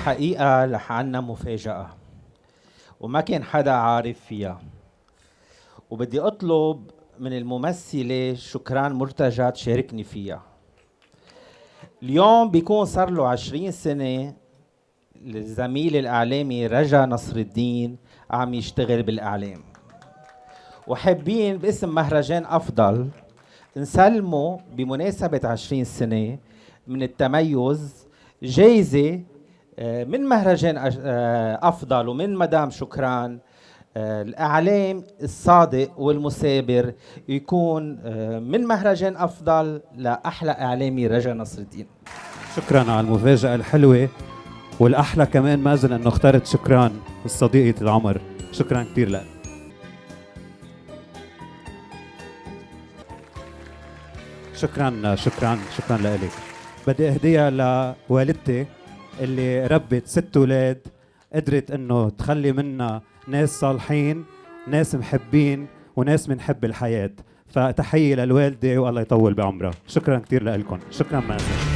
الحقيقة رح عنا مفاجأة وما كان حدا عارف فيها، وبدي أطلب من الممثلة شكران مرتجى تشاركني فيها. اليوم بيكون صار له 20 سنة الزميل الإعلامي رجا نصر الدين عم يشتغل بالإعلام، وحابين باسم مهرجان أفضل نسلمه بمناسبة 20 سنة من التميز جايزة من مهرجان أفضل ومن مدام شكران. الإعلام الصادق والمثابر يكون من مهرجان أفضل لأحلى إعلامي رجا نصر الدين. شكرا على المفاجأة الحلوة، والأحلى كمان مازن أنه اخترت شكران صديقة العمر. شكرا كثير لك. شكرا لك. بدي أهديها لوالدتي اللي ربت 6 أولاد، قدرت أنه تخلي منا ناس صالحين، ناس محبين، وناس منحب الحياة. فتحية للوالدة والله يطول بعمرها. شكرا كثير لكم. شكرا مازن.